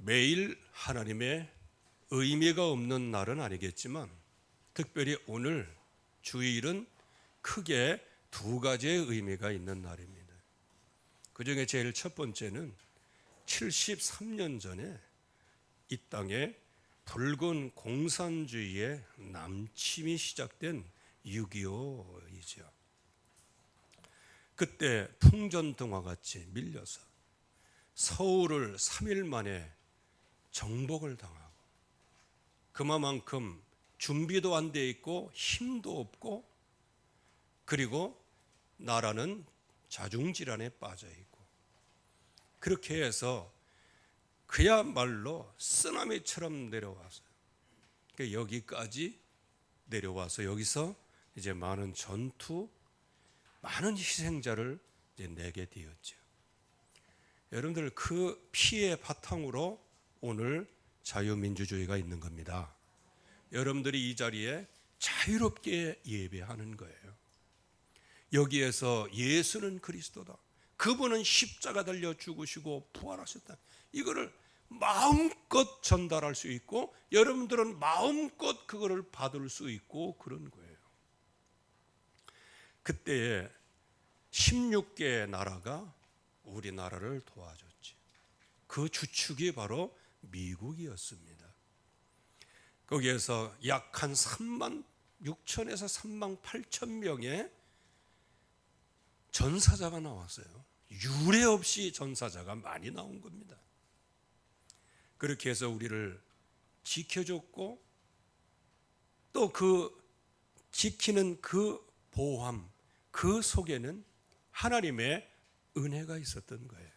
매일 하나님의 의미가 없는 날은 아니겠지만 특별히 오늘 주일은 크게 두 가지의 의미가 있는 날입니다. 그 중에 제일 첫 번째는 73년 전에 이 땅에 붉은 공산주의의 남침이 시작된 6.25이죠. 그때 풍전등화같이 밀려서 서울을 3일 만에 정복을 당하고 그만큼 준비도 안 돼 있고 힘도 없고 그리고 나라는 자중질환에 빠져 있고 그렇게 해서 그야말로 쓰나미처럼 내려와서 여기까지 내려와서 여기서 이제 많은 전투, 많은 희생자를 이제 내게 되었죠. 여러분들 그 피의 바탕으로 오늘 자유민주주의가 있는 겁니다. 여러분들이 이 자리에 자유롭게 예배하는 거예요. 여기에서 예수는 그리스도다. 그분은 십자가 달려 죽으시고 부활하셨다. 이거를 마음껏 전달할 수 있고 여러분들은 마음껏 그거를 받을 수 있고 그런 거예요. 그때에 16개의 나라가 우리나라를 도와줬지. 그 주축이 바로 미국이었습니다. 거기에서 약 한 3만 6천에서 3만 8천 명의 전사자가 나왔어요. 유례 없이 전사자가 많이 나온 겁니다. 그렇게 해서 우리를 지켜줬고 또 그 지키는 그 보호함, 그 속에는 하나님의 은혜가 있었던 거예요.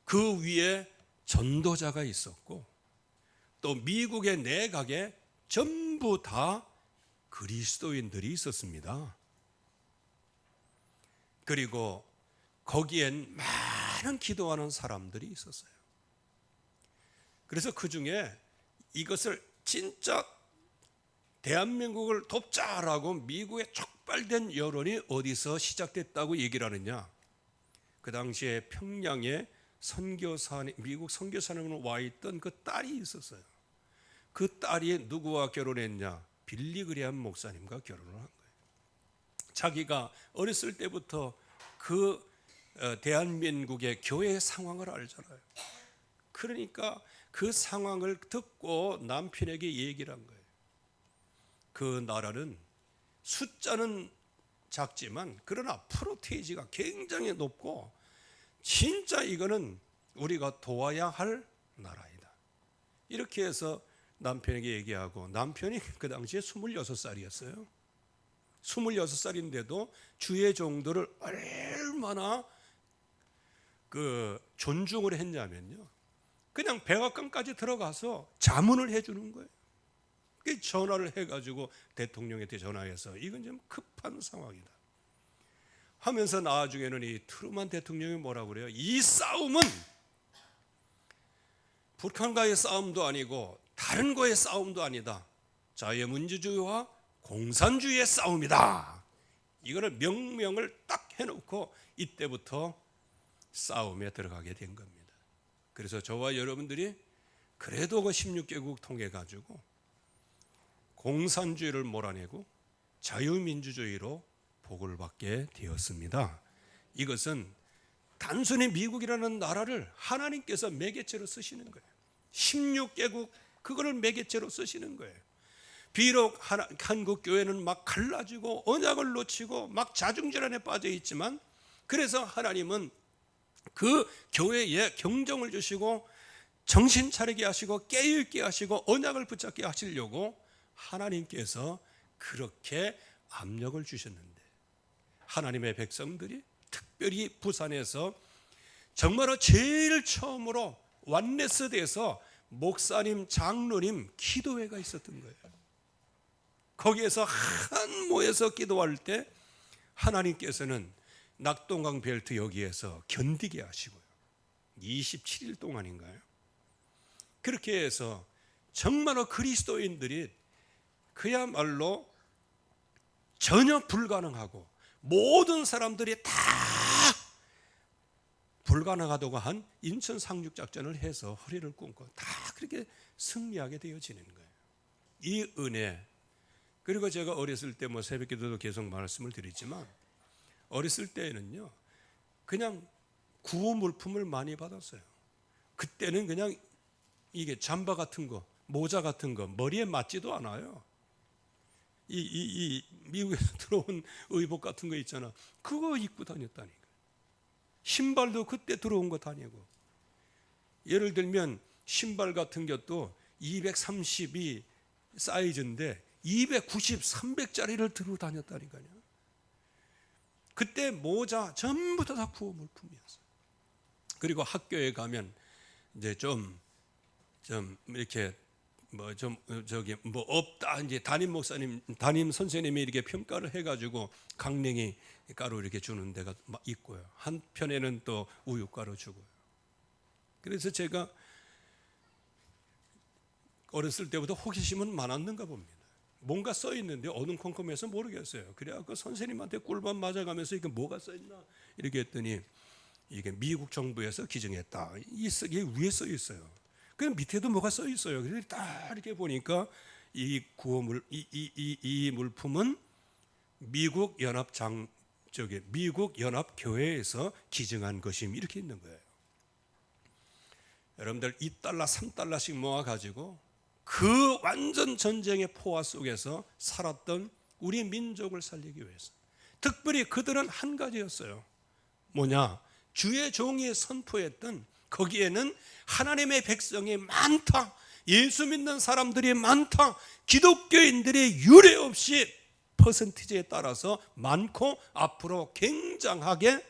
그 위에 전도자가 있었고 또 미국의 내각에 전부 다 그리스도인들이 있었습니다. 그리고 거기엔 많은 기도하는 사람들이 있었어요. 그래서 그 중에 이것을 진짜 대한민국을 돕자라고 미국의 촉발된 여론이 어디서 시작됐다고 얘기를 하느냐. 그 당시에 평양에 미국 선교사님으로 와 있던 그 딸이 있었어요. 그 딸이 누구와 결혼했냐? 빌리 그레함 목사님과 결혼을 한 거예요. 자기가 어렸을 때부터 그 대한민국의 교회의 상황을 알잖아요. 그러니까 그 상황을 듣고 남편에게 얘기를 한 거예요. 그 나라는 숫자는 작지만 그러나 프로테이지가 굉장히 높고 진짜 이거는 우리가 도와야 할 나라이다. 이렇게 해서 남편에게 얘기하고 남편이 그 당시에 26살이었어요. 26살인데도 주의 종들을 얼마나 존중을 했냐면요. 그냥 백악관까지 들어가서 자문을 해주는 거예요. 전화를 해가지고 대통령한테 전화해서 이건 좀 급한 상황이다 하면서 나중에는 이 트루만 대통령이 뭐라고 그래요? 이 싸움은 북한과의 싸움도 아니고 다른 거의 싸움도 아니다. 자유민주주의와 공산주의의 싸움이다. 이거를 명명을 딱 해놓고 이때부터 싸움에 들어가게 된 겁니다. 그래서 저와 여러분들이 그래도 그 16개국 통해 가지고 공산주의를 몰아내고 자유민주주의로 복을 받게 되었습니다. 이것은 단순히 미국이라는 나라를 하나님께서 매개체로 쓰시는 거예요. 16개국 그거를 매개체로 쓰시는 거예요. 비록 한국 교회는 막 갈라지고 언약을 놓치고 막 자중질환에 빠져 있지만 그래서 하나님은 그 교회에 경정을 주시고 정신 차리게 하시고 깨어있게 하시고 언약을 붙잡게 하시려고 하나님께서 그렇게 압력을 주셨는데 하나님의 백성들이 특별히 부산에서 정말로 제일 처음으로 완네스돼서 목사님, 장로님 기도회가 있었던 거예요. 거기에서 한 모여서 기도할 때 하나님께서는 낙동강 벨트 여기에서 견디게 하시고요. 27일 동안인가요? 그렇게 해서 정말로 그리스도인들이 그야말로 전혀 불가능하고 모든 사람들이 다 불가능하다고 한 인천 상륙작전을 해서 허리를 끊고 다 그렇게 승리하게 되어지는 거예요. 이 은혜. 그리고 제가 어렸을 때 뭐 새벽기도도 계속 말씀을 드리지만 어렸을 때에는요 그냥 구호 물품을 많이 받았어요. 그때는 그냥 이게 잠바 같은 거, 모자 같은 거 머리에 맞지도 않아요. 이 미국에서 들어온 의복 같은 거 있잖아. 그거 입고 다녔다니까. 신발도 그때 들어온 거 다니고. 예를 들면 신발 같은 것도 232 사이즈인데 290, 300짜리를 들고 다녔다니까요. 그때 모자 전부 다 구호 물품이었어요. 그리고 학교에 가면 이제 좀 이렇게 뭐 없다 이제 담임 목사님, 담임 선생님이 이렇게 평가를 해가지고 강냉이 가루 이렇게 주는 데가 있고요. 한편에는 또 우유가루 주고요. 그래서 제가 어렸을 때부터 호기심은 많았는가 봅니다. 뭔가 써 있는데 어둠컴컴해서 모르겠어요. 그래갖고 선생님한테 꿀밤 맞아가면서 이게 뭐가 써 있나 이렇게 했더니 이게 미국 정부에서 기증했다. 이게 위에 써 있어요. 그 밑에도 뭐가 써 있어요. 그래서 딱 이렇게 보니까 이 구호물 이 물품은 미국 연합 교회에서 기증한 것임 이렇게 있는 거예요. 여러분들 2달러, 3달러씩 모아 가지고 그 완전 전쟁의 포화 속에서 살았던 우리 민족을 살리기 위해서 특별히 그들은 한 가지였어요. 뭐냐? 주의 종이 선포했던 거기에는 하나님의 백성이 많다, 예수 믿는 사람들이 많다, 기독교인들이 유례 없이 퍼센티지에 따라서 많고 앞으로 굉장하게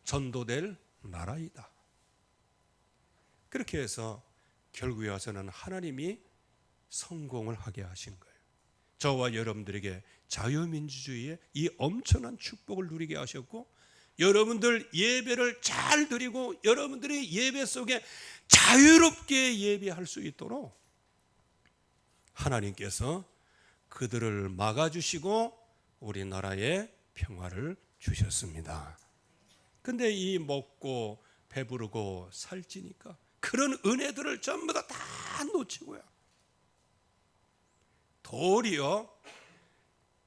전도될 나라이다. 그렇게 해서 결국에 와서는 하나님이 성공을 하게 하신 거예요. 저와 여러분들에게 자유민주주의의 이 엄청난 축복을 누리게 하셨고, 여러분들 예배를 잘 드리고 여러분들이 예배 속에 자유롭게 예배할 수 있도록 하나님께서 그들을 막아주시고 우리나라에 평화를 주셨습니다. 근데 이 먹고 배부르고 살찌니까 그런 은혜들을 전부 다 놓치고요. 도리어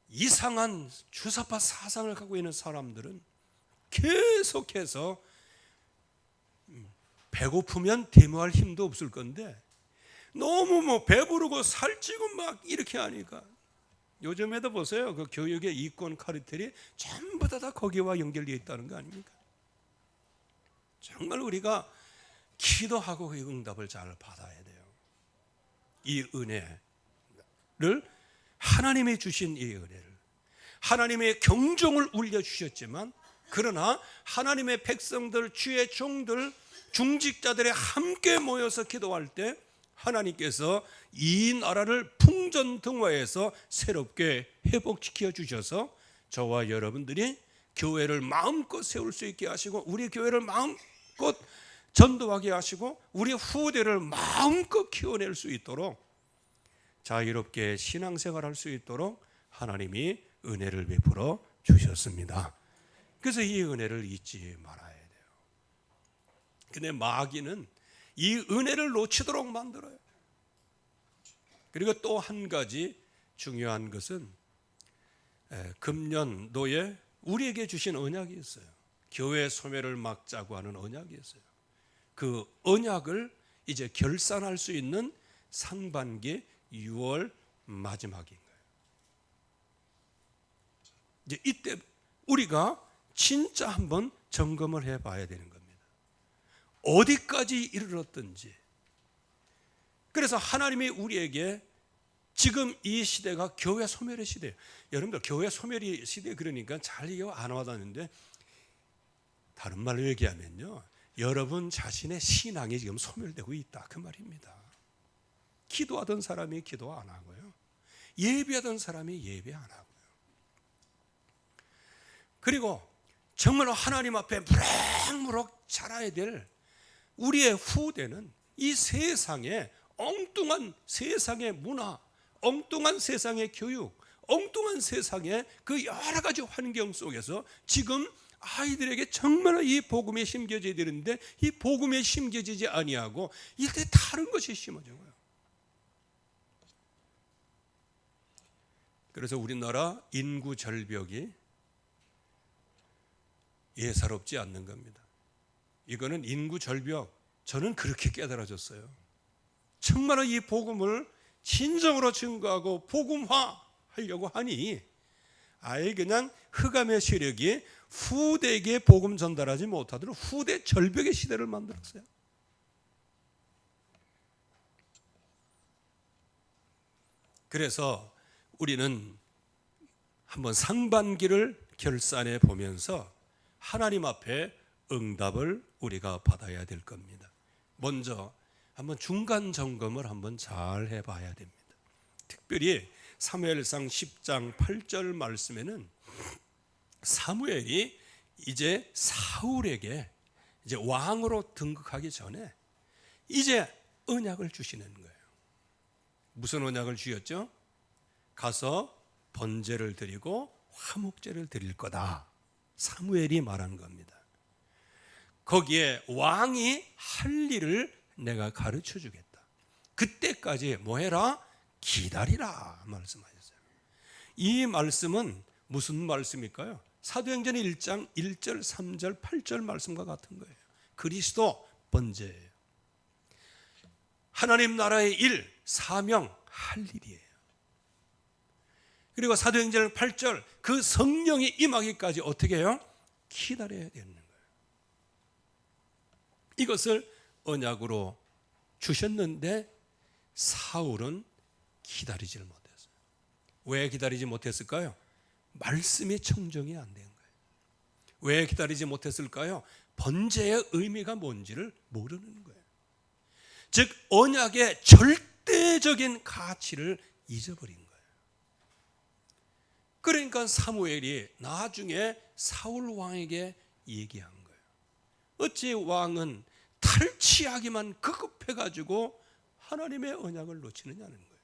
이상한 주사파 사상을 갖고 있는 사람들은 계속해서 배고프면 데모할 힘도 없을 건데 너무 뭐 배부르고 살찌고 막 이렇게 하니까 요즘에도 보세요. 그 교육의 이권 카르텔이 전부 다 거기와 연결되어 있다는 거 아닙니까? 정말 우리가 기도하고 그 응답을 잘 받아야 돼요. 이 은혜를 하나님이 주신 이 은혜를 하나님의 경종을 울려주셨지만 그러나 하나님의 백성들, 주의 종들, 중직자들이 함께 모여서 기도할 때 하나님께서 이 나라를 풍전등화해서 새롭게 회복시켜 주셔서 저와 여러분들이 교회를 마음껏 세울 수 있게 하시고 우리 교회를 마음껏 전도하게 하시고 우리 후대를 마음껏 키워낼 수 있도록 자유롭게 신앙생활할 수 있도록 하나님이 은혜를 베풀어 주셨습니다. 그래서 이 은혜를 잊지 말아야 돼요. 근데 마귀는 이 은혜를 놓치도록 만들어요. 그리고 또 한 가지 중요한 것은 금년도에 우리에게 주신 언약이 있어요. 교회 소멸을 막자고 하는 언약이 있어요. 그 언약을 이제 결산할 수 있는 상반기 6월 마지막인 거예요. 이제 이때 우리가 진짜 한번 점검을 해봐야 되는 겁니다. 어디까지 이르렀든지. 그래서 하나님이 우리에게 지금 이 시대가 교회 소멸의 시대예요. 여러분들 교회 소멸의 시대 그러니까 잘 이해 안 와닿는데 다른 말로 얘기하면요, 여러분 자신의 신앙이 지금 소멸되고 있다 그 말입니다. 기도하던 사람이 기도 안 하고요, 예배하던 사람이 예배 안 하고요. 그리고 정말로 하나님 앞에 무럭무럭 자라야 될 우리의 후대는 이 세상에 엉뚱한 세상의 문화, 엉뚱한 세상의 교육, 엉뚱한 세상의 그 여러 가지 환경 속에서 지금 아이들에게 정말 이 복음에 심겨져야 되는데 이 복음에 심겨지지 아니하고 이때 다른 것이 심어져요. 그래서 우리나라 인구 절벽이 예사롭지 않는 겁니다. 이거는 인구 절벽, 저는 그렇게 깨달아졌어요. 정말 이 복음을 진정으로 증거하고 복음화 하려고 하니 아예 그냥 흑암의 세력이 후대에게 복음 전달하지 못하도록 후대 절벽의 시대를 만들었어요. 그래서 우리는 한번 상반기를 결산해 보면서 하나님 앞에 응답을 우리가 받아야 될 겁니다. 먼저 한번 중간 점검을 한번 잘 해봐야 됩니다. 특별히 사무엘상 10장 8절 말씀에는 사무엘이 이제 사울에게 이제 왕으로 등극하기 전에 이제 언약을 주시는 거예요. 무슨 언약을 주셨죠? 가서 번제를 드리고 화목제를 드릴 거다. 사무엘이 말한 겁니다. 거기에 왕이 할 일을 내가 가르쳐 주겠다. 그때까지 뭐 해라? 기다리라 말씀하셨어요. 이 말씀은 무슨 말씀일까요? 사도행전 1장 1절, 3절, 8절 말씀과 같은 거예요. 그리스도 번제예요. 하나님 나라의 일, 사명, 할 일이에요. 그리고 사도행전 8절 그 성령이 임하기까지 어떻게 해요? 기다려야 되는 거예요. 이것을 언약으로 주셨는데 사울은 기다리지를 못했어요. 왜 기다리지 못했을까요? 말씀이 청정이 안 된 거예요. 왜 기다리지 못했을까요? 번제의 의미가 뭔지를 모르는 거예요. 즉 언약의 절대적인 가치를 잊어버린 거예요. 그러니까 사무엘이 나중에 사울 왕에게 얘기한 거예요. 어찌 왕은 탈취하기만 급급해가지고 하나님의 언약을 놓치느냐는 거예요.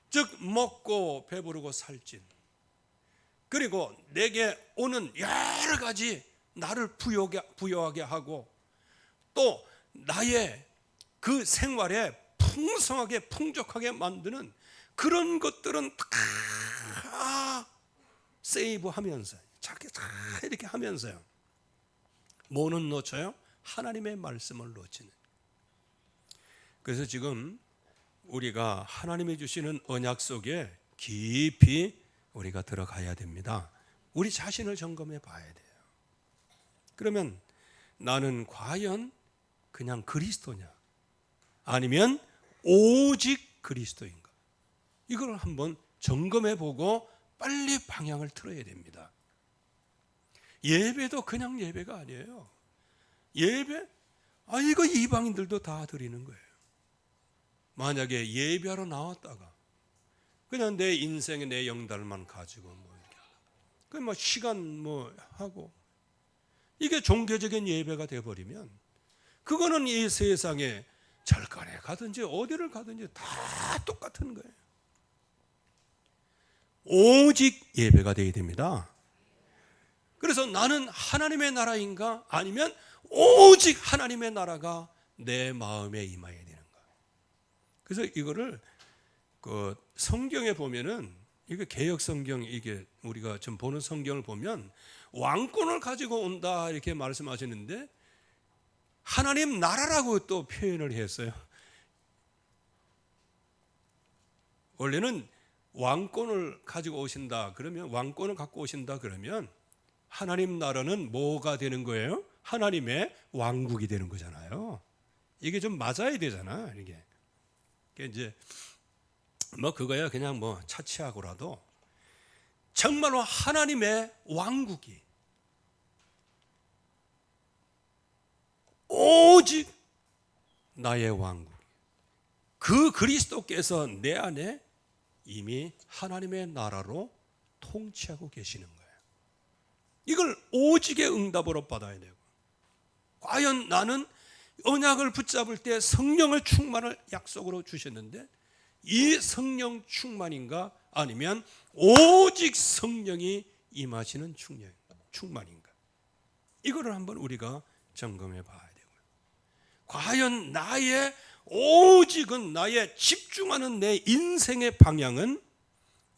즉 먹고 배부르고 살찐, 그리고 내게 오는 여러 가지 나를 부여하게 하고 또 나의 그 생활에 풍성하게 풍족하게 만드는 그런 것들은 다 세이브하면서 자기 다 이렇게 하면서요. 뭐는 놓쳐요? 하나님의 말씀을 놓치는. 그래서 지금 우리가 하나님이 주시는 언약 속에 깊이 우리가 들어가야 됩니다. 우리 자신을 점검해 봐야 돼요. 그러면 나는 과연 그냥 그리스도냐? 아니면 오직 그리스도인가? 이걸 한번 점검해 보고 빨리 방향을 틀어야 됩니다. 예배도 그냥 예배가 아니에요. 예배? 이거 이방인들도 다 드리는 거예요. 만약에 예배하러 나왔다가 그냥 내 인생의 내 영달만 가지고 뭐 이렇게 그 뭐 시간 뭐 하고 이게 종교적인 예배가 돼 버리면 그거는 이 세상에 절간에 가든지 어디를 가든지 다 똑같은 거예요. 오직 예배가 되어야 됩니다. 그래서 나는 하나님의 나라인가 아니면 오직 하나님의 나라가 내 마음에 임해야 되는가. 그래서 이거를 그 성경에 보면은 이게 개역 성경, 이게 우리가 좀 보는 성경을 보면 왕권을 가지고 온다 이렇게 말씀하시는데 하나님 나라라고 또 표현을 했어요. 원래는 왕권을 가지고 오신다 그러면, 왕권을 갖고 오신다 그러면 하나님 나라는 뭐가 되는 거예요? 하나님의 왕국이 되는 거잖아요. 이게 좀 맞아야 되잖아. 이게 이제 뭐 그거야 그냥 뭐 차치하고라도 정말로 하나님의 왕국이 오직 나의 왕국, 그 그리스도께서 내 안에 이미 하나님의 나라로 통치하고 계시는 거예요. 이걸 오직의 응답으로 받아야 되고, 과연 나는 언약을 붙잡을 때 성령을 충만을 약속으로 주셨는데 이 성령 충만인가 아니면 오직 성령이 임하시는 충만인가. 충만인가? 이거를 한번 우리가 점검해 봐야 되고요. 과연 오직은 나의 집중하는 내 인생의 방향은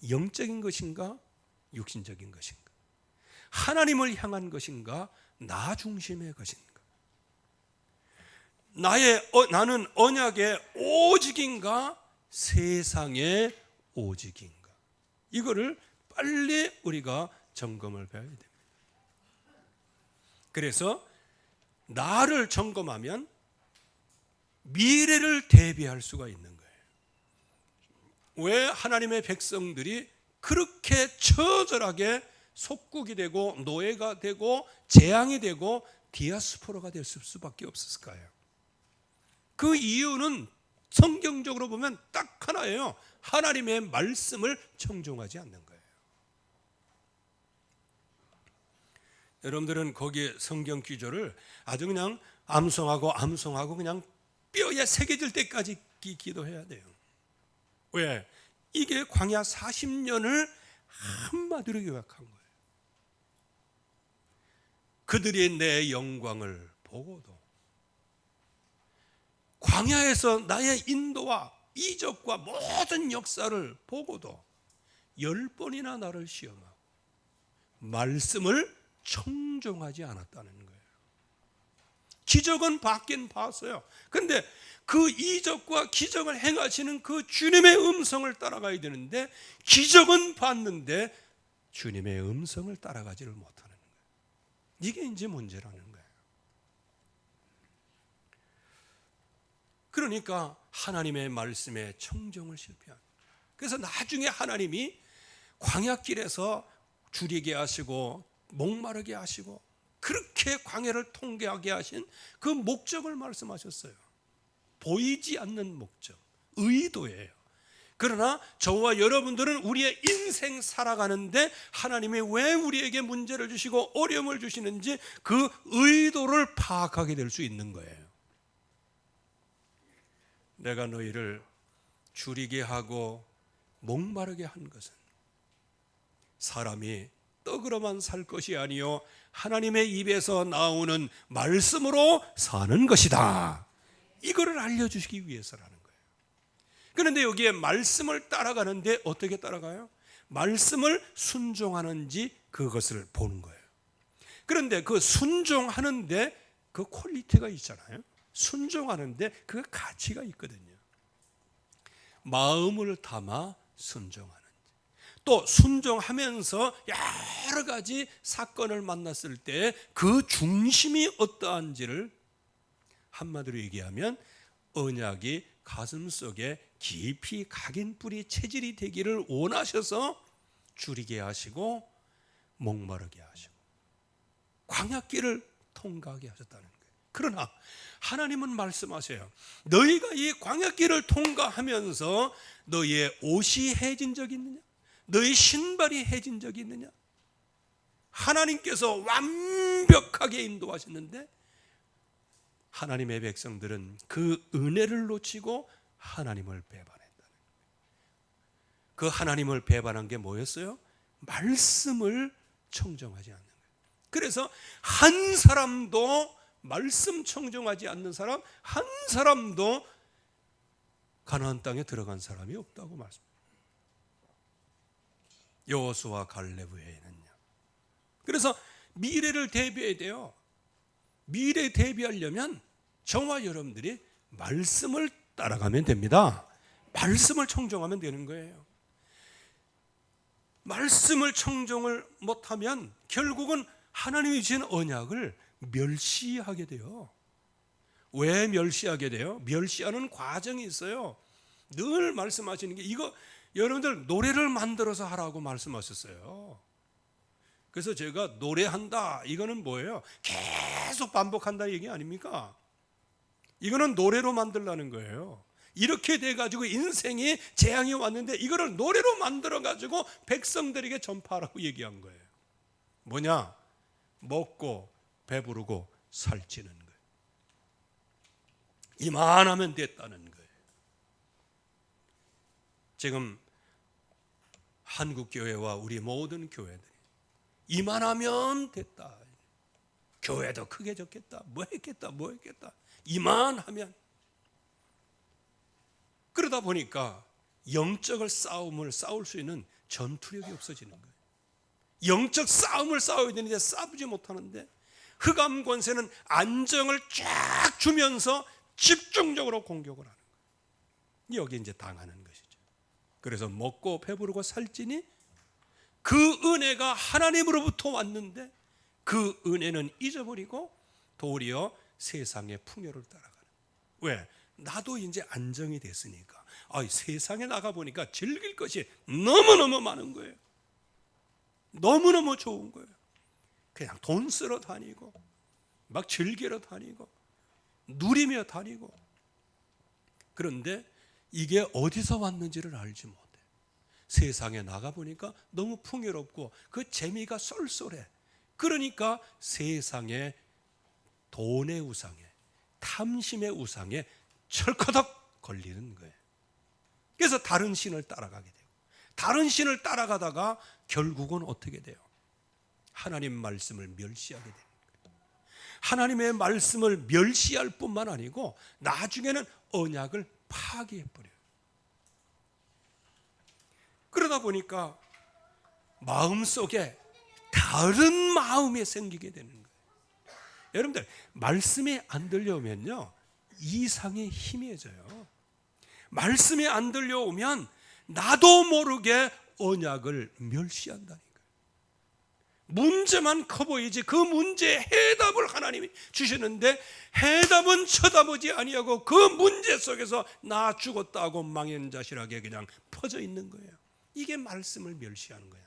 영적인 것인가? 육신적인 것인가? 하나님을 향한 것인가? 나 중심의 것인가? 나는 언약의 오직인가? 세상의 오직인가? 이거를 빨리 우리가 점검을 해야 됩니다. 그래서 나를 점검하면 미래를 대비할 수가 있는 거예요. 왜 하나님의 백성들이 그렇게 처절하게 속국이 되고 노예가 되고 재앙이 되고 디아스포라가 될 수밖에 없었을까요? 그 이유는 성경적으로 보면 딱 하나예요. 하나님의 말씀을 청종하지 않는 거예요. 여러분들은 거기에 성경 기조를 아주 그냥 암송하고 그냥 뼈에 새겨질 때까지 기도해야 돼요. 왜? 이게 광야 40년을 한마디로 요약한 거예요. 그들이 내 영광을 보고도, 광야에서 나의 인도와 이적과 모든 역사를 보고도 10번이나 나를 시험하고 말씀을 청종하지 않았다는 거예요. 기적은 받긴 봤어요. 그런데 그 이적과 기적을 행하시는 그 주님의 음성을 따라가야 되는데, 기적은 봤는데 주님의 음성을 따라가지를 못하는 거예요. 이게 이제 문제라는 거예요. 그러니까 하나님의 말씀에 청종을 실패한. 그래서 나중에 하나님이 광야길에서 줄이게 하시고 목마르게 하시고 그렇게 광야를 통과하게 하신 그 목적을 말씀하셨어요. 보이지 않는 목적, 의도예요. 그러나 저와 여러분들은 우리의 인생 살아가는데 하나님이 왜 우리에게 문제를 주시고 어려움을 주시는지 그 의도를 파악하게 될 수 있는 거예요. 내가 너희를 줄이게 하고 목마르게 한 것은 사람이 떡으로만 살 것이 아니요 하나님의 입에서 나오는 말씀으로 사는 것이다. 이거를 알려주시기 위해서라는 거예요. 그런데 여기에 말씀을 따라가는데 어떻게 따라가요? 말씀을 순종하는지 그것을 보는 거예요. 그런데 그 순종하는데 그 퀄리티가 있잖아요. 순종하는데 그 가치가 있거든요. 마음을 담아 순종하는지, 또 순종하면서 여러 가지 사건을 만났을 때 그 중심이 어떠한지를 한마디로 얘기하면 언약이 가슴속에 깊이 각인 뿌리 체질이 되기를 원하셔서 줄이게 하시고 목마르게 하시고 광야길을 통과하게 하셨다는 거예요. 그러나 하나님은 말씀하세요. 너희가 이 광야길을 통과하면서 너희의 옷이 해진 적이 있느냐? 너희 신발이 해진 적이 있느냐? 하나님께서 완벽하게 인도하셨는데 하나님의 백성들은 그 은혜를 놓치고 하나님을 배반했다는 거예요. 그 하나님을 배반한 게 뭐였어요? 말씀을 청정하지 않는 거예요. 그래서 한 사람도 말씀 청정하지 않는 사람 한 사람도 가나안 땅에 들어간 사람이 없다고 말씀합니다. 여호수아 갈렙 외에는요. 그래서 미래를 대비해야 돼요. 미래 대비하려면 저와 여러분들이 말씀을 따라가면 됩니다. 말씀을 청정하면 되는 거예요. 말씀을 청정을 못하면 결국은 하나님이 주신 언약을 멸시하게 돼요. 왜 멸시하게 돼요? 멸시하는 과정이 있어요. 늘 말씀하시는 게 이거 여러분들 노래를 만들어서 하라고 말씀하셨어요. 그래서 제가 노래한다 이거는 뭐예요? 계속 반복한다 얘기 아닙니까? 이거는 노래로 만들라는 거예요. 이렇게 돼가지고 인생이 재앙이 왔는데 이거를 노래로 만들어가지고 백성들에게 전파하라고 얘기한 거예요. 뭐냐? 먹고 배부르고 살찌는 거예요. 이만하면 됐다는 거예요. 지금 한국교회와 우리 모든 교회들이 이만하면 됐다. 교회도 크게 졌겠다. 뭐 했겠다. 이만하면. 그러다 보니까 영적 싸움을 싸울 수 있는 전투력이 없어지는 거예요. 영적 싸움을 싸워야 되는데 싸우지 못하는데, 흑암 권세는 안정을 쫙 주면서 집중적으로 공격을 하는 거예요. 여기 이제 당하는 것이죠. 그래서 먹고 배부르고 살찌니, 그 은혜가 하나님으로부터 왔는데 그 은혜는 잊어버리고 도리어 세상의 풍요를 따라가는. 왜? 나도 이제 안정이 됐으니까. 세상에 나가보니까 즐길 것이 너무너무 많은 거예요. 너무너무 좋은 거예요. 그냥 돈 쓰러 다니고 막 즐기러 다니고 누리며 다니고. 그런데 이게 어디서 왔는지를 알지 못해. 세상에 나가보니까 너무 풍요롭고 그 재미가 쏠쏠해. 그러니까 세상의 돈의 우상에, 탐심의 우상에 철커덕 걸리는 거예요. 그래서 다른 신을 따라가게 되고, 다른 신을 따라가다가 결국은 어떻게 돼요? 하나님 말씀을 멸시하게 되는 거예요. 하나님의 말씀을 멸시할 뿐만 아니고 나중에는 언약을 파괴해버려요. 그러다 보니까 마음속에 다른 마음이 생기게 되는 거예요. 여러분들, 말씀이 안 들려오면요, 이상이 희미해져요. 말씀이 안 들려오면 나도 모르게 언약을 멸시한다니까요. 문제만 커 보이지 그 문제의 해답을 하나님이 주시는데, 해답은 쳐다보지 아니하고 그 문제 속에서 나 죽었다 하고 망연자실하게 그냥 퍼져 있는 거예요. 이게 말씀을 멸시하는 거예요.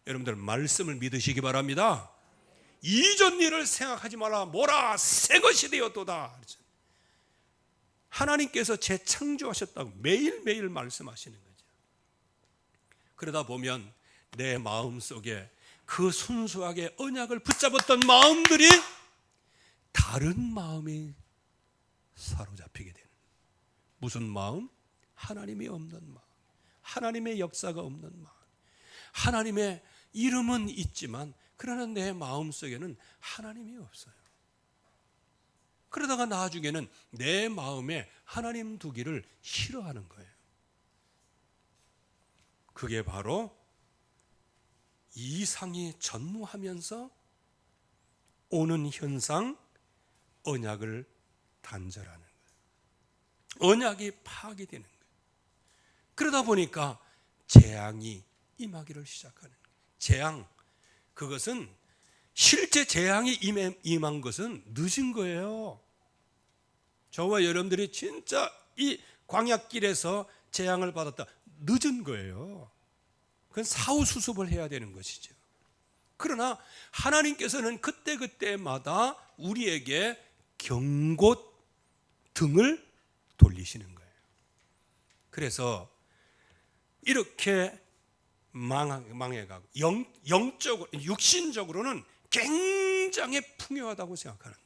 여러분들, 말씀을 믿으시기 바랍니다. 이전 일을 생각하지 마라. 뭐라 새 것이 되었도다. 하나님께서 재창조하셨다고 매일매일 말씀하시는 거죠. 그러다 보면 내 마음속에 그 순수하게 언약을 붙잡았던 마음들이 다른 마음이 사로잡히게 되는. 무슨 마음? 하나님이 없는 마음, 하나님의 역사가 없는 마음. 하나님의 이름은 있지만 그러나 내 마음속에는 하나님이 없어요. 그러다가 나중에는 내 마음에 하나님 두기를 싫어하는 거예요. 그게 바로 이상이 전무하면서 오는 현상, 언약을 단절하는 거예요. 언약이 파괴되는 거예요. 그러다 보니까 재앙이 임하기를 시작하는 거예요. 재앙, 그것은 실제 재앙이 임한 것은 늦은 거예요. 저와 여러분들이 진짜 이 광야길에서 재앙을 받았다, 늦은 거예요. 그건 사후 수습을 해야 되는 것이죠. 그러나 하나님께서는 그때그때마다 우리에게 경고 등을 돌리시는 거예요. 그래서 이렇게 망해가고 영적으로, 육신적으로는 굉장히 풍요하다고 생각하는데,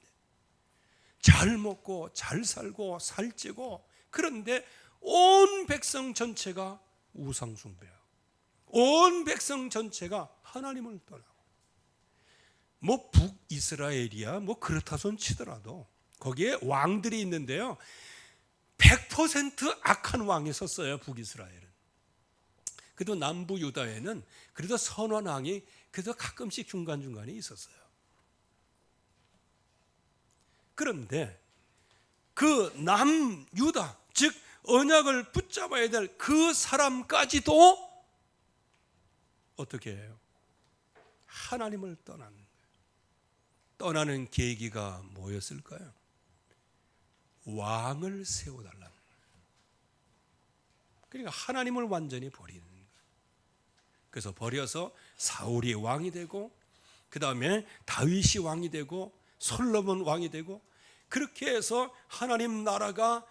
잘 먹고 잘 살고 살찌고, 그런데 온 백성 전체가 우상숭배하고 온 백성 전체가 하나님을 떠나고, 뭐 북이스라엘이야 뭐 그렇다 손 치더라도 거기에 왕들이 있는데요, 100% 악한 왕이 섰어요. 북이스라엘은. 그래도 남부 유다에는 그래도 선한 왕이 그래도 가끔씩 중간중간에 있었어요. 그런데 그 남유다, 즉 언약을 붙잡아야 될 그 사람까지도 어떻게 해요? 하나님을 떠나는 거예요. 떠나는 계기가 뭐였을까요? 왕을 세워달라는 거예요. 그러니까 하나님을 완전히 버리는 거예요. 그래서 버려서 사울이 왕이 되고, 그 다음에 다윗이 왕이 되고, 솔로몬 왕이 되고, 그렇게 해서 하나님 나라가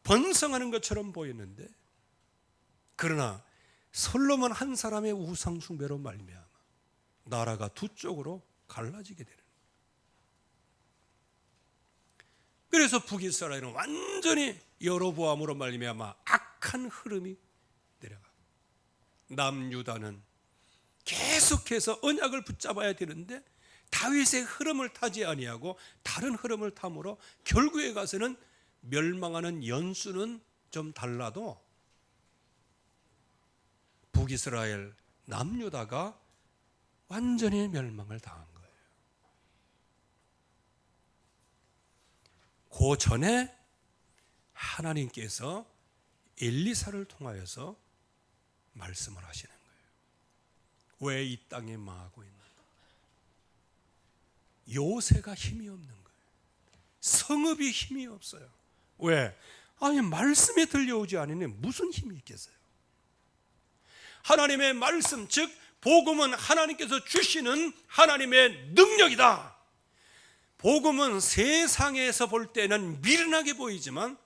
번성하는 것처럼 보였는데, 그러나 솔로몬 한 사람의 우상 숭배로 말미암아 나라가 두 쪽으로 갈라지게 되는 거예요. 그래서 북이스라엘은 완전히 여로보암으로 말미암아 악한 흐름이 내려가. 남유다는 계속해서 언약을 붙잡아야 되는데 다윗의 흐름을 타지 아니하고 다른 흐름을 탐으로 결국에 가서는 멸망하는 연수는 좀 달라도 북이스라엘 남유다가 완전히 멸망을 당한 거예요. 그 전에 하나님께서 엘리사를 통하여서 말씀을 하시는 거예요. 왜 이 땅에 망하고 있는가? 요새가 힘이 없는 거예요. 성읍이 힘이 없어요. 왜? 아니 말씀이 들려오지 않으니 무슨 힘이 있겠어요? 하나님의 말씀, 즉 복음은 하나님께서 주시는 하나님의 능력이다. 복음은 세상에서 볼 때는 미련하게 보이지만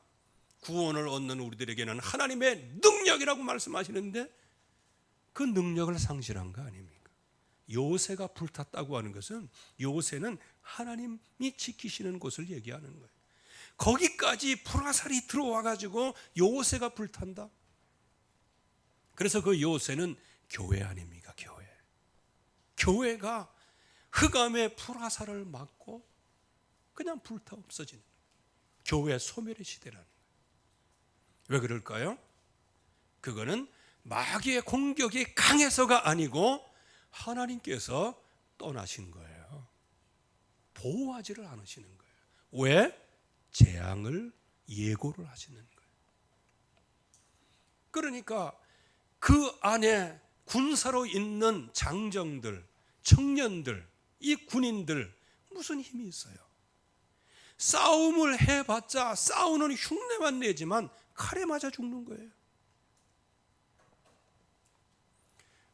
구원을 얻는 우리들에게는 하나님의 능력이라고 말씀하시는데 그 능력을 상실한 거 아닙니까? 요새가 불탔다고 하는 것은 요새는 하나님이 지키시는 곳을 얘기하는 거예요. 거기까지 불화살이 들어와 가지고 요새가 불탄다. 그래서 그 요새는 교회 아닙니까? 교회. 교회가 흑암의 불화살을 맞고 그냥 불타 없어지는 교회 소멸의 시대라는 거예요. 왜 그럴까요? 그거는 마귀의 공격이 강해서가 아니고 하나님께서 떠나신 거예요. 보호하지를 않으시는 거예요. 왜? 재앙을 예고를 하시는 거예요. 그러니까 그 안에 군사로 있는 장정들, 청년들, 이 군인들 무슨 힘이 있어요? 싸움을 해봤자 싸우는 흉내만 내지만 칼에 맞아 죽는 거예요.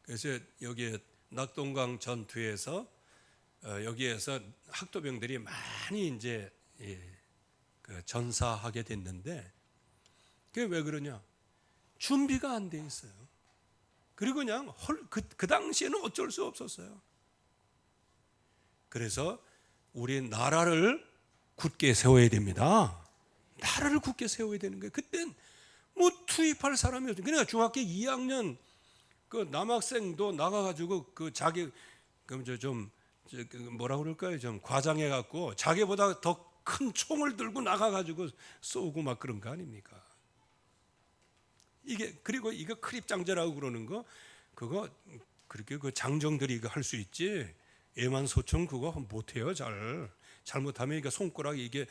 그래서 여기에 낙동강 전투에서 여기에서 학도병들이 많이 이제 전사하게 됐는데 그게 왜 그러냐? 준비가 안 돼 있어요. 그리고 그냥 그 당시에는 어쩔 수 없었어요. 그래서 우리 나라를 굳게 세워야 됩니다. 나라를 굳게 세워야 되는 거예요. 그땐 뭐 투입할 사람이 없어요. 그러니까 중학교 2학년 그 남학생도 나가가지고 그 자기 좀 뭐라 그럴까요? 좀 과장해 갖고 자기보다 더 큰 총을 들고 나가가지고 쏘고 막 그런 거 아닙니까? 이게 그리고 이거 크립장제라고 그러는 거 그거 그렇게 그 장정들이 이거 할 수 있지 애만소총 그거 못해요. 잘못하면 이게 손가락 이게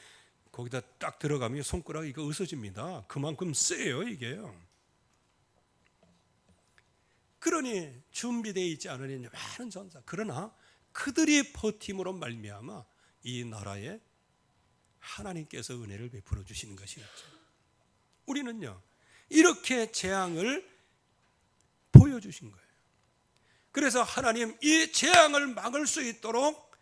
거기다 딱 들어가면 손가락 이거 으스집니다. 그만큼 세요 이게요. 그러니 준비되어 있지 않으니 많은 전사. 그러나 그들이 버팀으로 말미암아 이 나라에 하나님께서 은혜를 베풀어 주시는 것이었죠. 우리는요 이렇게 재앙을 보여주신 거예요. 그래서 하나님 이 재앙을 막을 수 있도록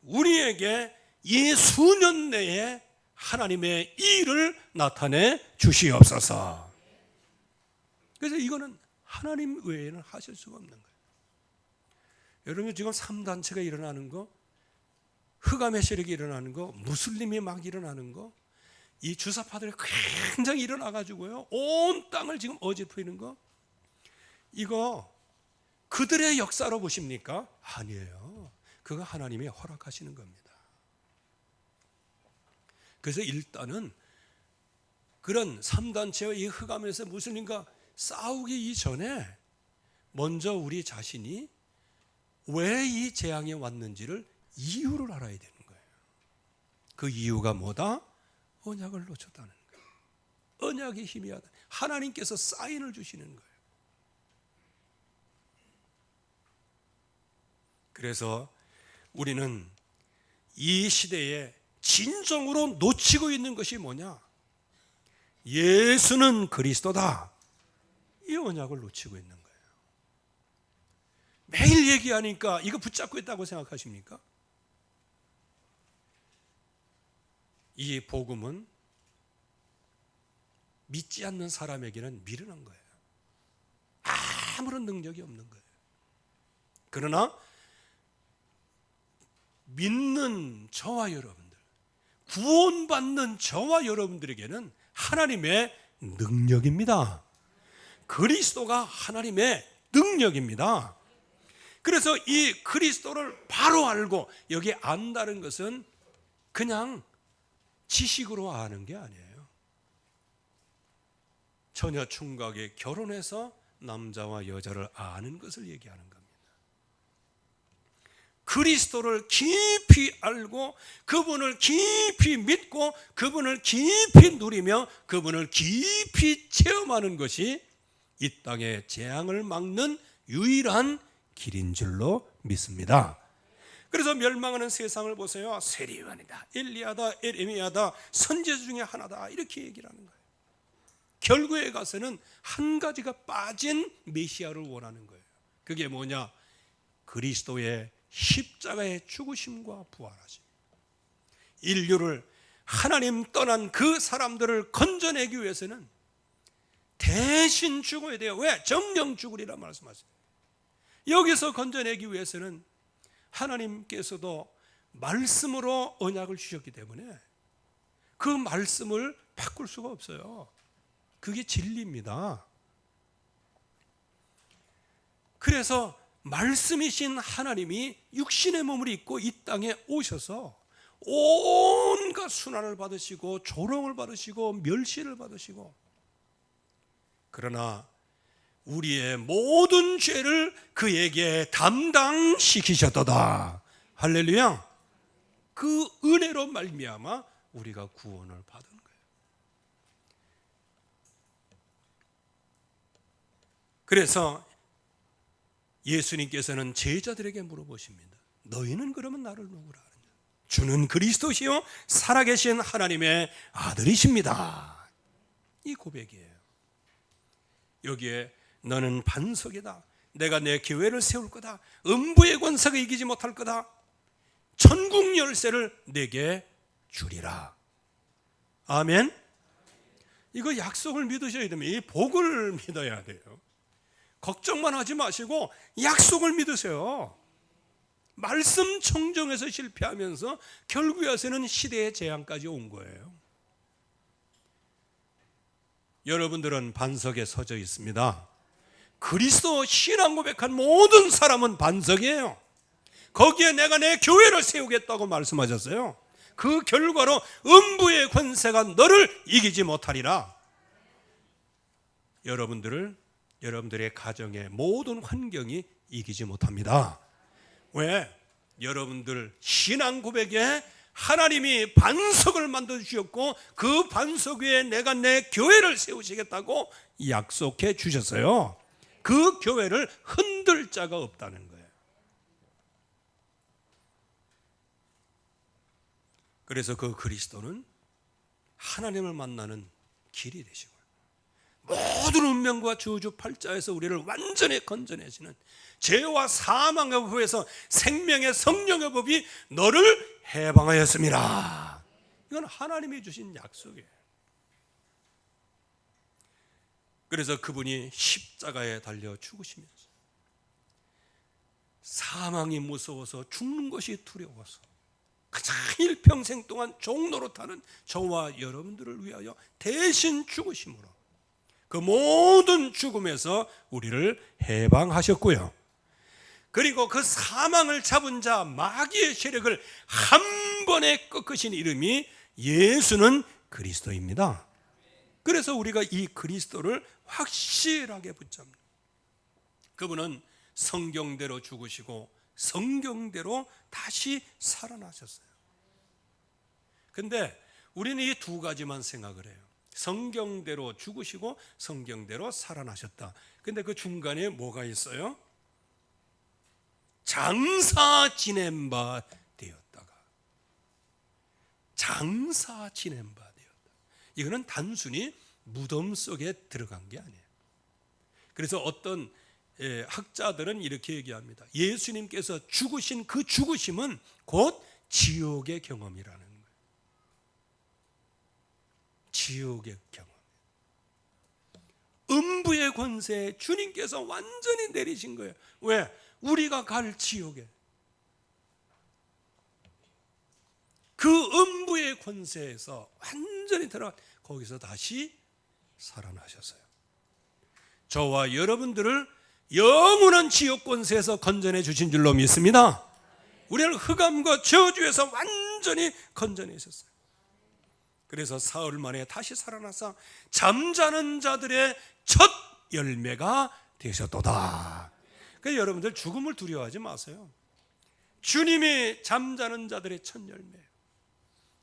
우리에게 이 수년 내에 하나님의 일을 나타내 주시옵소서. 그래서 이거는 하나님 외에는 하실 수가 없는 거예요. 여러분 지금 3단체가 일어나는 거, 흑암의 세력이 일어나는 거, 무슬림이 막 일어나는 거, 이 주사파들이 굉장히 일어나가지고요 온 땅을 지금 어지럽히는 거, 이거 그들의 역사로 보십니까? 아니에요. 그거 하나님이 허락하시는 겁니다. 그래서 일단은 그런 3단체와 이 흑암에서 무슬림과 싸우기 이전에 먼저 우리 자신이 왜 이 재앙이 왔는지를 이유를 알아야 되는 거예요. 그 이유가 뭐다? 언약을 놓쳤다는 거예요. 언약이 희미하다. 하나님께서 사인을 주시는 거예요. 그래서 우리는 이 시대에 진정으로 놓치고 있는 것이 뭐냐? 예수는 그리스도다. 이 언약을 놓치고 있는 거예요. 매일 얘기하니까 이거 붙잡고 있다고 생각하십니까? 이 복음은 믿지 않는 사람에게는 미련한 거예요. 아무런 능력이 없는 거예요. 그러나 믿는 저와 여러분들, 구원받는 저와 여러분들에게는 하나님의 능력입니다. 그리스도가 하나님의 능력입니다. 그래서 이 그리스도를 바로 알고 여기 안다는 것은 그냥 지식으로 아는 게 아니에요. 처녀 총각이 결혼해서 남자와 여자를 아는 것을 얘기하는 겁니다. 그리스도를 깊이 알고 그분을 깊이 믿고 그분을 깊이 누리며 그분을 깊이 체험하는 것이 이 땅의 재앙을 막는 유일한 길인 줄로 믿습니다. 그래서 멸망하는 세상을 보세요. 세리요한이다, 엘리야다, 에레미야다, 선지자 중에 하나다, 이렇게 얘기를 하는 거예요. 결국에 가서는 한 가지가 빠진 메시아를 원하는 거예요. 그게 뭐냐? 그리스도의 십자가의 죽으심과 부활하심. 인류를 하나님 떠난 그 사람들을 건져내기 위해서는 대신 죽어야 돼요. 왜? 정령 죽으리라 말씀하세요. 여기서 건져내기 위해서는 하나님께서도 말씀으로 언약을 주셨기 때문에 그 말씀을 바꿀 수가 없어요. 그게 진리입니다. 그래서 말씀이신 하나님이 육신의 몸을 입고 이 땅에 오셔서 온갖 순환을 받으시고 조롱을 받으시고 멸시를 받으시고, 그러나 우리의 모든 죄를 그에게 담당시키셨도다. 할렐루야. 그 은혜로 말미암아 우리가 구원을 받은 거예요. 그래서 예수님께서는 제자들에게 물어보십니다. 너희는 그러면 나를 누구라 하느냐? 주는 그리스도시요 살아계신 하나님의 아들이십니다. 이 고백이에요. 여기에 너는 반석이다, 내가 내 교회를 세울 거다, 음부의 권세가 이기지 못할 거다, 천국 열쇠를 내게 주리라. 아멘. 이거 약속을 믿으셔야 됩니다. 이 복을 믿어야 돼요. 걱정만 하지 마시고 약속을 믿으세요. 말씀 청정에서 실패하면서 결국에 와서는 시대의 재앙까지 온 거예요. 여러분들은 반석에 서져 있습니다. 그리스도 신앙 고백한 모든 사람은 반석이에요. 거기에 내가 내 교회를 세우겠다고 말씀하셨어요. 그 결과로 음부의 권세가 너를 이기지 못하리라. 여러분들의 가정의 모든 환경이 이기지 못합니다. 왜? 여러분들 신앙 고백에 하나님이 반석을 만들어 주셨고 그 반석 위에 내가 내 교회를 세우시겠다고 약속해 주셨어요. 그 교회를 흔들 자가 없다는 거예요. 그래서 그 그리스도는 하나님을 만나는 길이 되시고 모든 운명과 저주 팔자에서 우리를 완전히 건져내시는, 죄와 사망의 법에서 생명의 성령의 법이 너를 해방하였습니다. 이건 하나님이 주신 약속이에요. 그래서 그분이 십자가에 달려 죽으시면서 사망이 무서워서 죽는 것이 두려워서 가장 일평생 동안 종노릇하는 저와 여러분들을 위하여 대신 죽으심으로 그 모든 죽음에서 우리를 해방하셨고요. 그리고 그 사망을 잡은 자 마귀의 세력을 한 번에 꺾으신 이름이 예수는 그리스도입니다. 그래서 우리가 이 그리스도를 확실하게 붙잡니다. 그분은 성경대로 죽으시고 성경대로 다시 살아나셨어요. 근데 우리는 이 두 가지만 생각을 해요. 성경대로 죽으시고 성경대로 살아나셨다. 근데 그 중간에 뭐가 있어요? 장사 지낸 바 되었다가, 장사 지낸 바 되었다. 이거는 단순히 무덤 속에 들어간 게 아니에요. 그래서 어떤 학자들은 이렇게 얘기합니다. 예수님께서 죽으신 그 죽으심은 곧 지옥의 경험이라는 거예요. 지옥의 경험. 음부의 권세에 주님께서 완전히 내리신 거예요. 왜? 우리가 갈 지옥에 그 음부의 권세에서 완전히 들어가 거기서 다시 살아나셨어요. 저와 여러분들을 영원한 지옥 권세에서 건져내 주신 줄로 믿습니다. 우리를 흑암과 저주에서 완전히 건져내 주셨어요. 그래서 사흘 만에 다시 살아나서 잠자는 자들의 첫 열매가 되셨도다. 그래서 여러분들 죽음을 두려워하지 마세요. 주님이 잠자는 자들의 첫 열매,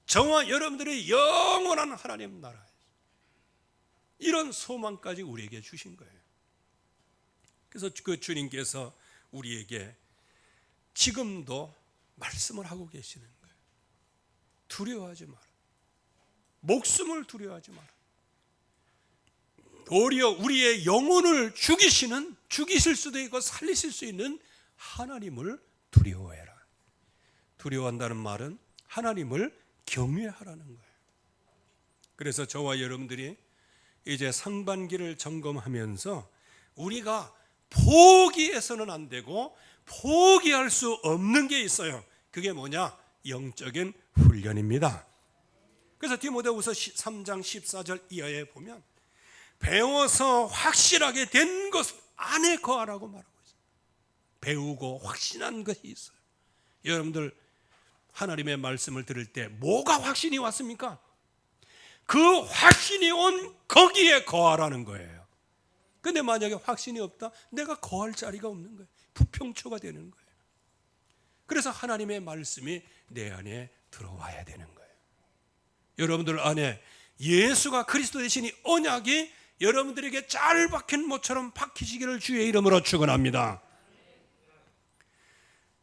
저와 여러분들의 영원한 하나님 나라, 이런 소망까지 우리에게 주신 거예요. 그래서 그 주님께서 우리에게 지금도 말씀을 하고 계시는 거예요. 두려워하지 마라. 목숨을 두려워하지 마라. 오히려 우리의 영혼을 죽이실 수도 있고 살리실 수 있는 하나님을 두려워해라. 두려워한다는 말은 하나님을 경외하라는 거예요. 그래서 저와 여러분들이 이제 상반기를 점검하면서 우리가 포기해서는 안 되고 포기할 수 없는 게 있어요. 그게 뭐냐? 영적인 훈련입니다. 그래서 디모데후서 3장 14절 이하에 보면 배워서 확실하게 된 것 안에 거하라고 말하고 있어요. 배우고 확신한 것이 있어요. 여러분들 하나님의 말씀을 들을 때 뭐가 확신이 왔습니까? 그 확신이 온 거기에 거하라는 거예요. 근데 만약에 확신이 없다? 내가 거할 자리가 없는 거예요. 부평초가 되는 거예요. 그래서 하나님의 말씀이 내 안에 들어와야 되는 거예요. 여러분들 안에 예수가 그리스도 되신 이 언약이 여러분들에게 잘 박힌 모처럼 박히시기를 주의 이름으로 축원합니다.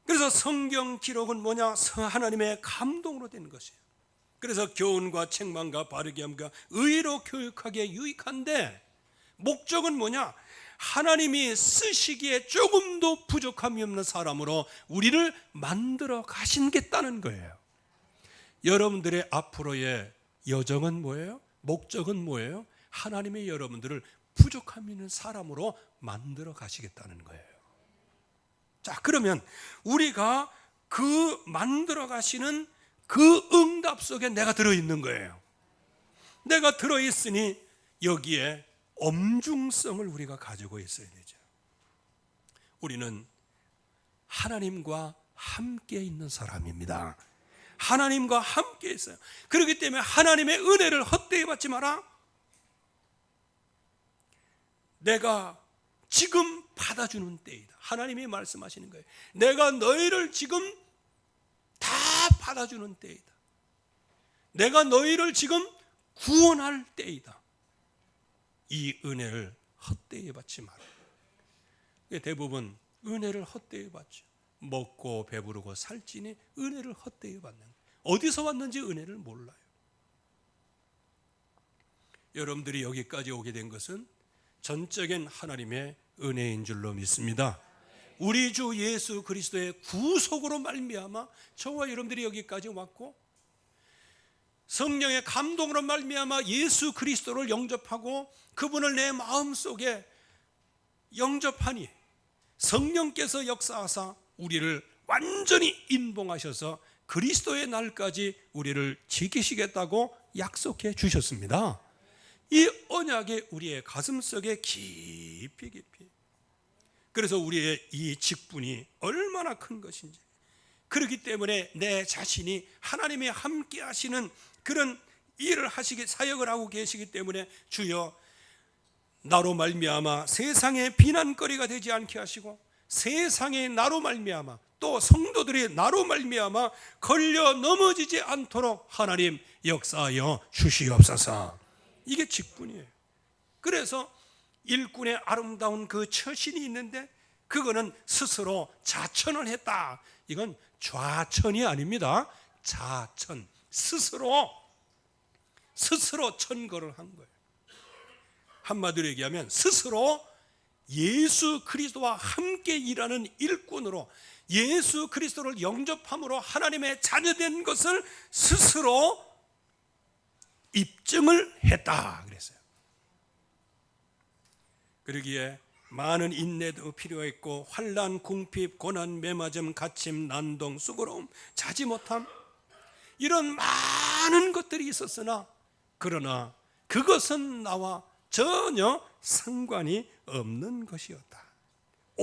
그래서 성경 기록은 뭐냐? 하나님의 감동으로 된 것이에요. 그래서 교훈과 책망과 바르게 함과 의로 교육하기에 유익한데, 목적은 뭐냐? 하나님이 쓰시기에 조금도 부족함이 없는 사람으로 우리를 만들어 가신겠다는 거예요. 여러분들의 앞으로의 여정은 뭐예요? 목적은 뭐예요? 하나님의 여러분들을 부족함 있는 사람으로 만들어 가시겠다는 거예요. 자, 그러면 우리가 그 만들어 가시는 그 응답 속에 내가 들어있는 거예요. 내가 들어있으니 여기에 엄중성을 우리가 가지고 있어야 되죠. 우리는 하나님과 함께 있는 사람입니다. 하나님과 함께 있어요. 그렇기 때문에 하나님의 은혜를 헛되이 받지 마라. 내가 지금 받아주는 때이다. 하나님이 말씀하시는 거예요. 내가 너희를 지금 다 받아주는 때이다. 내가 너희를 지금 구원할 때이다. 이 은혜를 헛되이 받지 마라. 대부분 은혜를 헛되이 받죠. 먹고 배부르고 살찌니 은혜를 헛되이 받는 거예요. 어디서 왔는지 은혜를 몰라요. 여러분들이 여기까지 오게 된 것은 전적인 하나님의 은혜인 줄로 믿습니다. 우리 주 예수 그리스도의 구속으로 말미암아 저와 여러분들이 여기까지 왔고, 성령의 감동으로 말미암아 예수 그리스도를 영접하고 그분을 내 마음속에 영접하니 성령께서 역사하사 우리를 완전히 인봉하셔서 그리스도의 날까지 우리를 지키시겠다고 약속해 주셨습니다. 이 언약이 우리의 가슴속에 깊이 그래서 우리의 이 직분이 얼마나 큰 것인지, 그렇기 때문에 내 자신이 하나님이 함께 하시는 그런 일을 하시기, 사역을 하고 계시기 때문에 주여 나로 말미암아 세상의 비난거리가 되지 않게 하시고, 세상의 나로 말미암아 또 성도들이 나로 말미암아 걸려 넘어지지 않도록 하나님 역사하여 주시옵소서. 이게 직분이에요. 그래서 일꾼의 아름다운 그 처신이 있는데 그거는 스스로 자천을 했다. 이건 좌천이 아닙니다. 자천. 스스로 천거를 한 거예요. 한마디로 얘기하면 스스로 예수 그리스도와 함께 일하는 일꾼으로 예수 그리스도를 영접함으로 하나님의 자녀된 것을 스스로 입증을 했다 그랬어요. 그러기에 많은 인내도 필요했고 환난, 궁핍, 고난, 매맞음, 갇힘, 난동, 수고로움, 자지 못함, 이런 많은 것들이 있었으나 그러나 그것은 나와 전혀 상관이 없는 것이었다.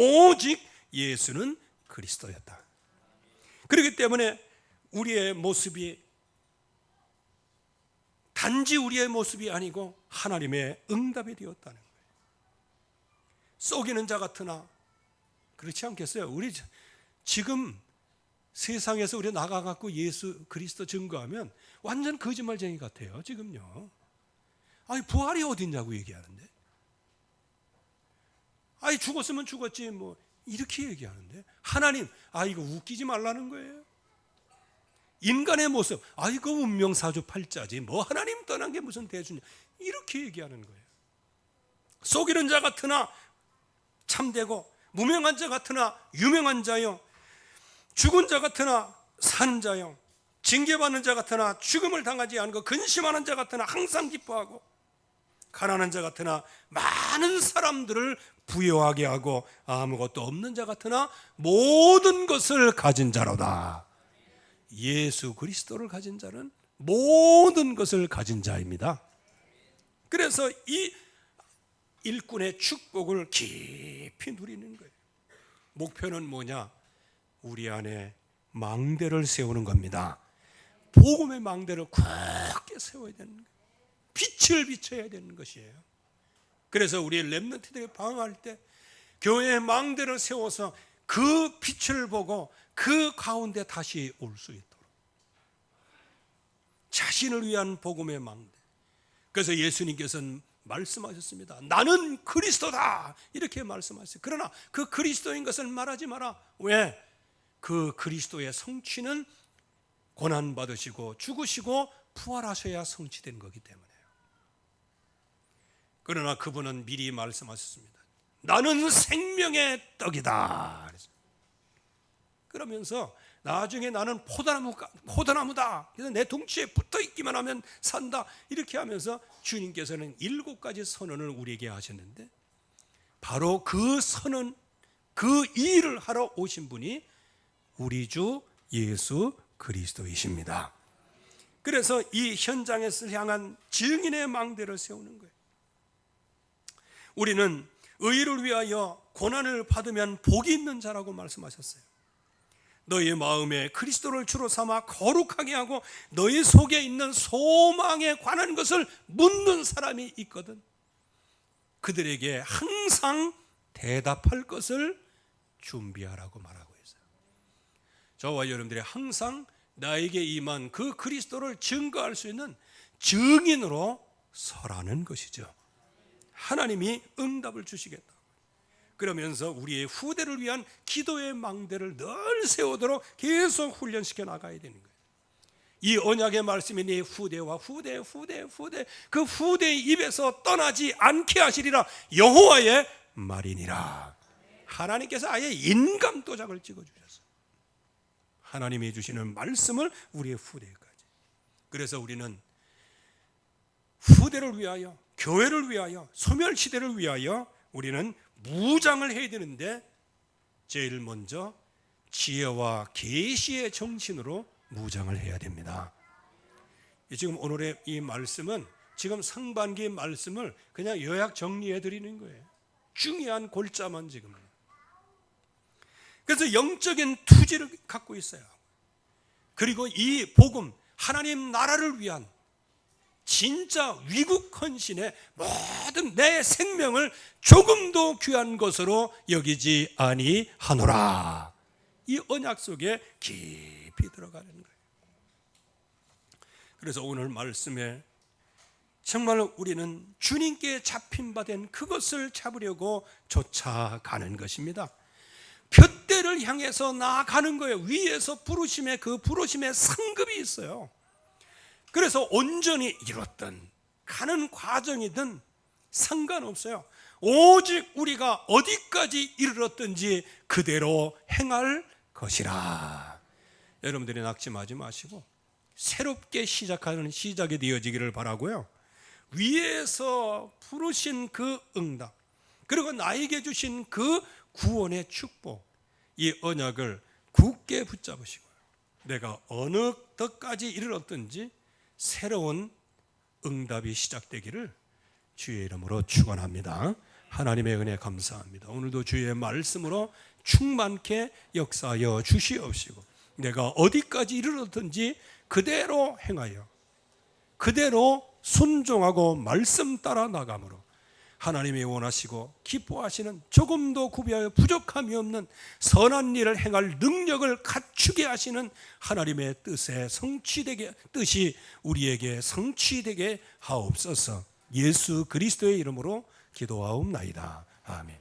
오직 예수는 그리스도였다. 그렇기 때문에 우리의 모습이 단지 우리의 모습이 아니고 하나님의 응답이 되었다는 거예요. 속이는 자 같으나 그렇지 않겠어요? 우리 지금 세상에서 우리 나가갖고 예수 그리스도 증거하면 완전 거짓말쟁이 같아요. 지금요. 아니 부활이 어딨냐고 얘기하는데, 아니 죽었으면 죽었지 뭐 이렇게 얘기하는데, 하나님 이거 웃기지 말라는 거예요. 인간의 모습, 이거 운명사주팔자지 뭐 하나님 떠난 게 무슨 대수냐, 이렇게 얘기하는 거예요. 속이는 자 같으나 참되고, 무명한 자 같으나 유명한 자요, 죽은 자 같으나 사는 자요, 징계받는 자 같으나 죽음을 당하지 않고, 근심하는 자 같으나 항상 기뻐하고, 가난한 자 같으나 많은 사람들을 부유하게 하고, 아무것도 없는 자 같으나 모든 것을 가진 자로다. 예수 그리스도를 가진 자는 모든 것을 가진 자입니다. 그래서 이 일꾼의 축복을 깊이 누리는 거예요. 목표는 뭐냐? 우리 안에 망대를 세우는 겁니다. 복음의 망대를 굳게 세워야 되는 거예요. 빛을 비춰야 되는 것이에요. 그래서 우리 렘넌트들이 방황할 때 교회의 망대를 세워서 그 빛을 보고 그 가운데 다시 올 수 있도록, 자신을 위한 복음의 망대. 그래서 예수님께서는 말씀하셨습니다. 나는 그리스도다, 이렇게 말씀하셨어요. 그러나 그 그리스도인 것을 말하지 마라. 왜? 그 그리스도의 성취는 고난받으시고 죽으시고 부활하셔야 성취된 거기 때문에요. 그러나 그분은 미리 말씀하셨습니다. 나는 생명의 떡이다. 그러면서 나중에 나는 포도나무다. 그래서 내 둥치에 붙어 있기만 하면 산다. 이렇게 하면서 주님께서는 7가지 선언을 우리에게 하셨는데, 바로 그 선언, 그 일을 하러 오신 분이 우리 주 예수 그리스도이십니다. 그래서 이 현장에서 향한 증인의 망대를 세우는 거예요. 우리는 의를 위하여 고난을 받으면 복이 있는 자라고 말씀하셨어요. 너희의 마음에 그리스도를 주로 삼아 거룩하게 하고 너희 속에 있는 소망에 관한 것을 묻는 사람이 있거든. 그들에게 항상 대답할 것을 준비하라고 말하고 있어요. 저와 여러분들이 항상 나에게 임한 그 그리스도를 증거할 수 있는 증인으로 서라는 것이죠. 하나님이 응답을 주시겠다. 그러면서 우리의 후대를 위한 기도의 망대를 늘 세우도록 계속 훈련시켜 나가야 되는 거예요. 이 언약의 말씀이 네 후대와 후대 그 후대의 입에서 떠나지 않게 하시리라. 여호와의 말이니라. 하나님께서 아예 인감 도장을 찍어주셨어요. 하나님이 주시는 말씀을 우리의 후대까지. 그래서 우리는 후대를 위하여, 교회를 위하여, 소멸시대를 위하여 우리는 무장을 해야 되는데, 제일 먼저 지혜와 계시의 정신으로 무장을 해야 됩니다. 지금 오늘의 이 말씀은 지금 상반기 말씀을 그냥 요약 정리해 드리는 거예요. 중요한 골자만 지금. 그래서 영적인 투지를 갖고 있어요. 그리고 이 복음, 하나님 나라를 위한 진짜 위국 헌신의 모든 내 생명을 조금도 귀한 것으로 여기지 아니하노라. 이 언약 속에 깊이 들어가는 거예요. 그래서 오늘 말씀에 정말 우리는 주님께 잡힌 바 된 그것을 잡으려고 쫓아가는 것입니다. 둯대를 향해서 나아가는 거예요. 위에서 부르심의 그 부르심의 상급이 있어요. 그래서 온전히 이뤘든 가는 과정이든 상관없어요. 오직 우리가 어디까지 이르렀든지 그대로 행할 것이라. 여러분들이 낙심하지 마시고 새롭게 시작하는 시작이 되어지기를 바라고요. 위에서 부르신 그 응답, 그리고 나에게 주신 그 구원의 축복, 이 언약을 굳게 붙잡으시고요. 내가 어느 때까지 이르렀든지 새로운 응답이 시작되기를 주의 이름으로 축원합니다. 하나님의 은혜 감사합니다. 오늘도 주의 말씀으로 충만케 역사하여 주시옵시고 내가 어디까지 이르렀든지 그대로 행하여 그대로 순종하고 말씀 따라 나감으로 하나님이 원하시고 기뻐하시는 조금도 구비하여 부족함이 없는 선한 일을 행할 능력을 갖추게 하시는 하나님의 뜻이 우리에게 성취되게 하옵소서. 예수 그리스도의 이름으로 기도하옵나이다. 아멘.